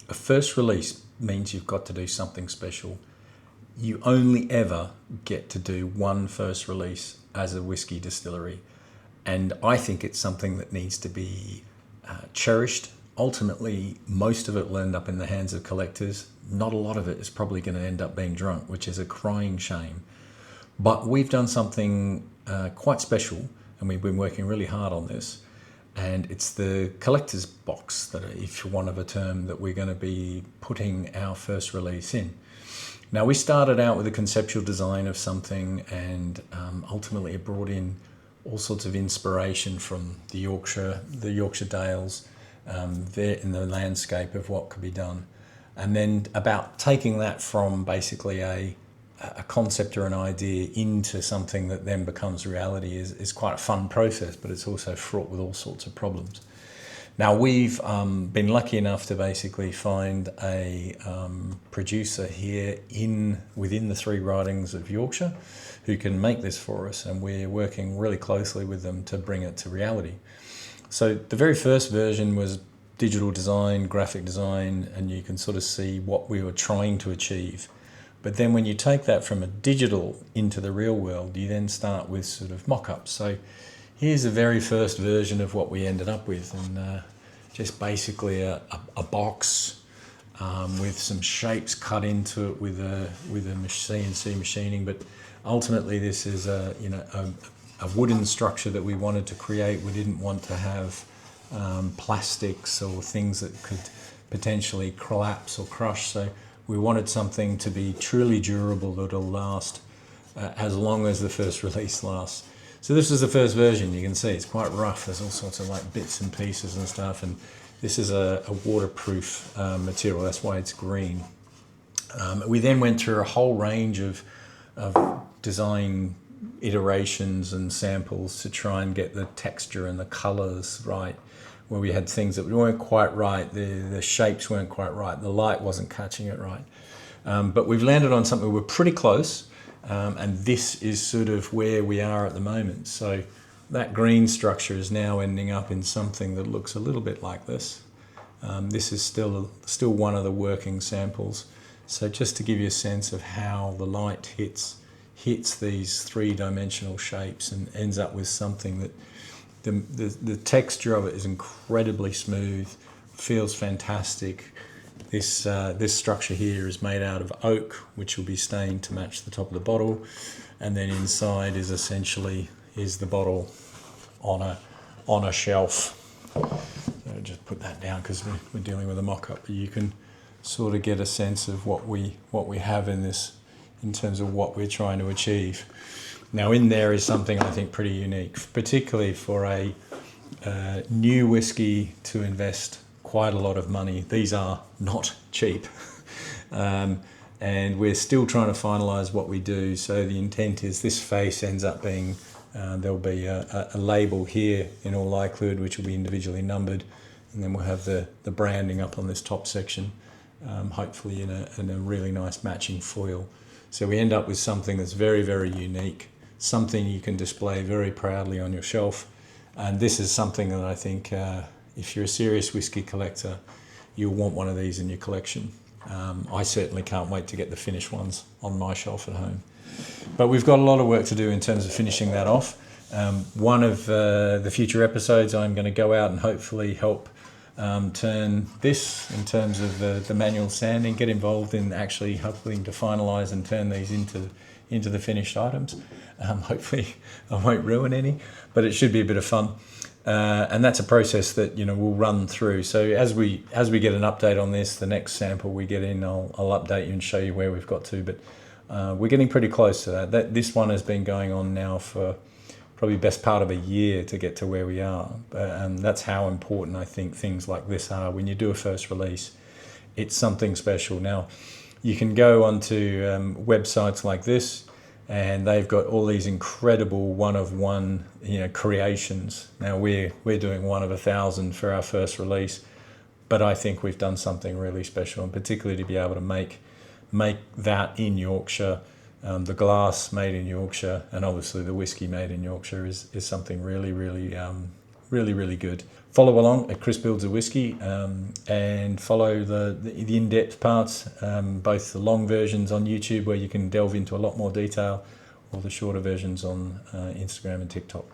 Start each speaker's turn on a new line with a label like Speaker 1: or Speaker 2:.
Speaker 1: a first release means you've got to do something special. You only ever get to do one first release as a whiskey distillery. And I think it's something that needs to be cherished. Ultimately, most of it will end up in the hands of collectors. Not a lot of it is probably going to end up being drunk, which is a crying shame. But we've done something quite special, and we've been working really hard on this. And it's the collector's box, that, if you want of a term, that we're going to be putting our first release in. Now, we started out with a conceptual design of something, and ultimately it brought in all sorts of inspiration from the Yorkshire Dales, there in the landscape of what could be done. And then about taking that from basically a concept or an idea into something that then becomes reality is quite a fun process, but it's also fraught with all sorts of problems. Now, we've been lucky enough to basically find a producer here within the Three Ridings of Yorkshire who can make this for us, and we're working really closely with them to bring it to reality. So the very first version was digital design, graphic design, and you can sort of see what we were trying to achieve. But then when you take that from a digital into the real world, you then start with sort of mock-ups. So here's the very first version of what we ended up with, and just basically a box with some shapes cut into it with a CNC machining. But ultimately, this is a wooden structure that we wanted to create. We didn't want to have plastics or things that could potentially collapse or crush. So we wanted something to be truly durable that'll last as long as the first release lasts. So this is the first version. You can see it's quite rough. There's all sorts of like bits and pieces and stuff. And this is a waterproof material. That's why it's green. We then went through a whole range of design iterations and samples to try and get the texture and the colors right, where we had things that weren't quite right, the shapes weren't quite right, the light wasn't catching it right. But we've landed on something, we're pretty close, and this is sort of where we are at the moment. So that green structure is now ending up in something that looks a little bit like this. This is still one of the working samples. So just to give you a sense of how the light hits these three-dimensional shapes and ends up with something that the texture of it is incredibly smooth, feels fantastic. This structure here is made out of oak, which will be stained to match the top of the bottle, and then inside is the bottle on a shelf. So just put that down because we're dealing with a mock-up, but you can sort of get a sense of what we have in this in terms of what we're trying to achieve. Now, in there is something I think pretty unique, particularly for a new whiskey to invest quite a lot of money. These are not cheap. And we're still trying to finalise what we do. So the intent is this face ends up being, there'll be a label here in all likelihood, which will be individually numbered. And then we'll have the branding up on this top section, hopefully in a really nice matching foil. So we end up with something that's very, very unique, something you can display very proudly on your shelf. And this is something that I think if you're a serious whiskey collector, you'll want one of these in your collection. I certainly can't wait to get the finished ones on my shelf at home. But we've got a lot of work to do in terms of finishing that off. One of the future episodes, I'm going to go out and hopefully help turn this in terms of the manual sanding, get involved in actually helping to finalise and turn these into the finished items. Hopefully I won't ruin any, but it should be a bit of fun. And that's a process that we'll run through. So as we get an update on this, the next sample we get in, I'll update you and show you where we've got to. But we're getting pretty close to that. This one has been going on now for probably best part of a year to get to where we are. And that's how important I think things like this are. When you do a first release, it's something special. Now, you can go onto websites like this, and they've got all these incredible one-of-one creations. Now, we're doing one of 1,000 for our first release, but I think we've done something really special, and particularly to be able to make that in Yorkshire. The glass made in Yorkshire, and obviously the whiskey made in Yorkshire is something really, really Really, really good. Follow along at Chris Builds a Whisky, and follow the in-depth parts, both the long versions on YouTube where you can delve into a lot more detail, or the shorter versions on Instagram and TikTok.